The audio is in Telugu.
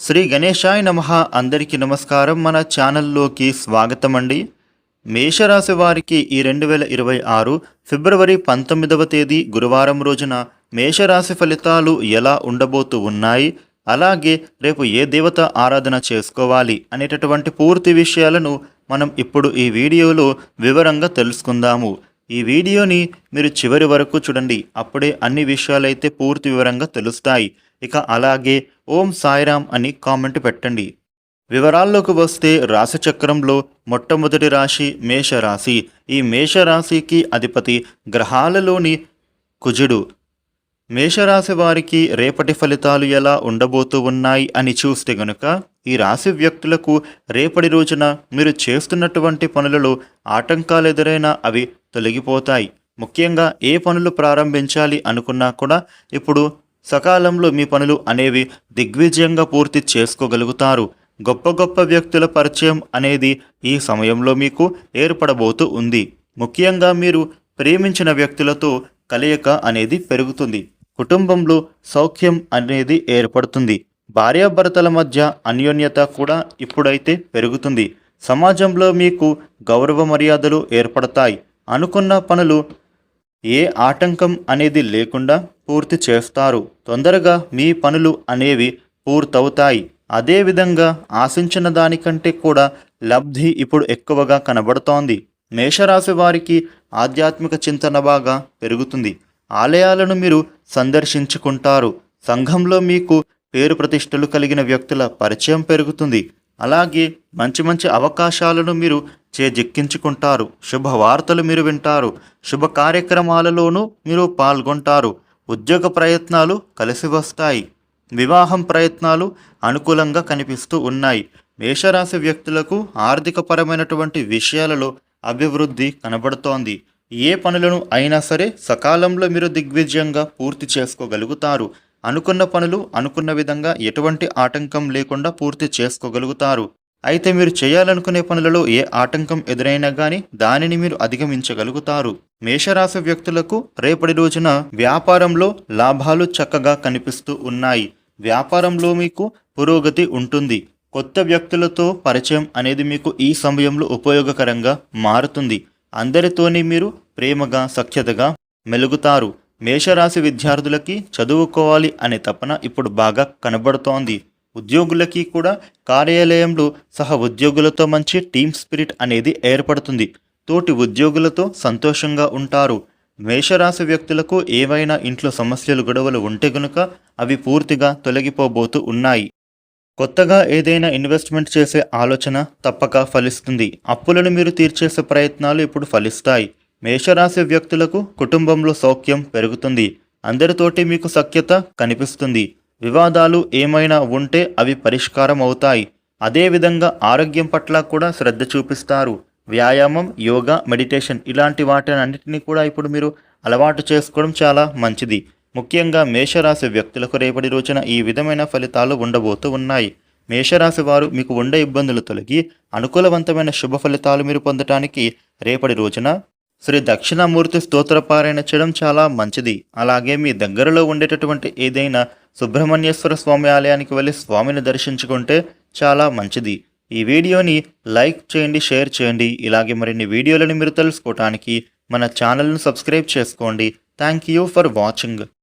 శ్రీ గణేశాయ నమః. అందరికీ నమస్కారం. మన ఛానల్లోకి స్వాగతం అండి. మేషరాశి వారికి ఈ 2026 ఫిబ్రవరి 19వ తేదీ గురువారం రోజున మేషరాశి ఫలితాలు ఎలా ఉండబోతూ ఉన్నాయి, అలాగే రేపు ఏ దేవత ఆరాధన చేసుకోవాలి అనేటటువంటి పూర్తి విషయాలను మనం ఇప్పుడు ఈ వీడియోలో వివరంగా తెలుసుకుందాము. ఈ వీడియోని మీరు చివరి వరకు చూడండి, అప్పుడే అన్ని విషయాలైతే పూర్తి వివరంగా తెలుస్తాయి. ఇక అలాగే ఓం సాయిరామ్ అని కామెంట్ పెట్టండి. వివరాల్లోకి వస్తే రాశి చక్రంలో మొట్టమొదటి రాశి మేషరాశి. ఈ మేషరాశికి అధిపతి గ్రహాలలోని కుజుడు. మేషరాశి వారికి రేపటి ఫలితాలు ఎలా ఉండబోతూ ఉన్నాయి అని చూస్తే గనుక, ఈ రాశి వ్యక్తులకు రేపటి రోజున మీరు చేస్తున్నటువంటి పనులలో ఆటంకాలు ఎదురైనా అవి తొలగిపోతాయి. ముఖ్యంగా ఏ పనులు ప్రారంభించాలి అనుకున్నా కూడా ఇప్పుడు సకాలంలో మీ పనులు అనేవి దిగ్విజయంగా పూర్తి చేసుకోగలుగుతారు. గొప్ప గొప్ప వ్యక్తుల పరిచయం అనేది ఈ సమయంలో మీకు ఏర్పడబోతూ ఉంది. ముఖ్యంగా మీరు ప్రేమించిన వ్యక్తులతో కలయిక అనేది పెరుగుతుంది. కుటుంబంలో సౌఖ్యం అనేది ఏర్పడుతుంది. భార్యాభర్తల మధ్య అన్యోన్యత కూడా ఇప్పుడైతే పెరుగుతుంది. సమాజంలో మీకు గౌరవ మర్యాదలు ఏర్పడతాయి. అనుకున్న పనులు ఏ ఆటంకం అనేది లేకుండా పూర్తి చేస్తారు. తొందరగా మీ పనులు అనేవి పూర్తవుతాయి. అదేవిధంగా ఆశించిన దానికంటే కూడా లబ్ధి ఇప్పుడు ఎక్కువగా కనబడుతోంది. మేషరాశి వారికి ఆధ్యాత్మిక చింతన బాగా పెరుగుతుంది. ఆలయాలను మీరు సందర్శించుకుంటారు. సంఘంలో మీకు పేరు ప్రతిష్టలు కలిగిన వ్యక్తుల పరిచయం పెరుగుతుంది. అలాగే మంచి మంచి అవకాశాలను మీరు చేజిక్కించుకుంటారు. శుభవార్తలు మీరు వింటారు. శుభ కార్యక్రమాలలోనూ మీరు పాల్గొంటారు. ఉద్యోగ ప్రయత్నాలు కలిసి వస్తాయి. వివాహం ప్రయత్నాలు అనుకూలంగా కనిపిస్తూ ఉన్నాయి. మేషరాశి వ్యక్తులకు ఆర్థికపరమైనటువంటి విషయాలలో అభివృద్ధి కనబడుతోంది. ఏ పనులను అయినా సరే సకాలంలో మీరు దిగ్విజయంగా పూర్తి చేసుకోగలుగుతారు. అనుకున్న పనులు అనుకున్న విధంగా ఎటువంటి ఆటంకం లేకుండా పూర్తి చేసుకోగలుగుతారు. అయితే మీరు చేయాలనుకునే పనులలో ఏ ఆటంకం ఎదురైనా కానీ దానిని మీరు అధిగమించగలుగుతారు. మేషరాశి వ్యక్తులకు రేపటి రోజున వ్యాపారంలో లాభాలు చక్కగా కనిపిస్తూ ఉన్నాయి. వ్యాపారంలో మీకు పురోగతి ఉంటుంది. కొత్త వ్యక్తులతో పరిచయం అనేది మీకు ఈ సమయంలో ఉపయోగకరంగా మారుతుంది. అందరితోని మీరు ప్రేమగా సఖ్యతగా మెలుగుతారు. మేషరాశి విద్యార్థులకి చదువుకోవాలి అనే తపన ఇప్పుడు బాగా కనబడుతోంది. ఉద్యోగులకి కూడా కార్యాలయంలో సహ ఉద్యోగులతో మంచి టీమ్ స్పిరిట్ అనేది ఏర్పడుతుంది. తోటి ఉద్యోగులతో సంతోషంగా ఉంటారు. మేషరాశి వ్యక్తులకు ఏవైనా ఇంట్లో సమస్యలు గొడవలు ఉంటే గనుక అవి పూర్తిగా తొలగిపోబోతూ ఉన్నాయి. కొత్తగా ఏదైనా ఇన్వెస్ట్మెంట్ చేసే ఆలోచన తప్పక ఫలిస్తుంది. అప్పులను మీరు తీర్చేసే ప్రయత్నాలు ఇప్పుడు ఫలిస్తాయి. మేషరాశి వ్యక్తులకు కుటుంబంలో సౌఖ్యం పెరుగుతుంది. అందరితోటి మీకు సఖ్యత కనిపిస్తుంది. వివాదాలు ఏమైనా ఉంటే అవి పరిష్కారం అవుతాయి. అదేవిధంగా ఆరోగ్యం పట్ల కూడా శ్రద్ధ చూపిస్తారు. వ్యాయామం, యోగా, మెడిటేషన్ ఇలాంటి వాటినన్నిటినీ కూడా ఇప్పుడు మీరు అలవాటు చేసుకోవడం చాలా మంచిది. ముఖ్యంగా మేషరాశి వ్యక్తులకు రేపటి రోజున ఈ విధమైన ఫలితాలు ఉండబోతూ ఉన్నాయి. మేషరాశి వారు మీకు ఉండే ఇబ్బందులు తొలగి అనుకూలవంతమైన శుభ ఫలితాలు మీరు పొందటానికి రేపటి రోజున శ్రీ దక్షిణామూర్తి స్తోత్రపారాయణ చేయడం చాలా మంచిది. అలాగే మీ దగ్గరలో ఉండేటటువంటి ఏదైనా సుబ్రహ్మణ్యేశ్వర స్వామి ఆలయానికి వెళ్ళి స్వామిని దర్శించుకుంటే చాలా మంచిది. ఈ వీడియోని లైక్ చేయండి, షేర్ చేయండి. ఇలాగే మరిన్ని వీడియోలను మీరు తెలుసుకోవటానికి మన ఛానల్ను సబ్స్క్రైబ్ చేసుకోండి. Thank you for watching.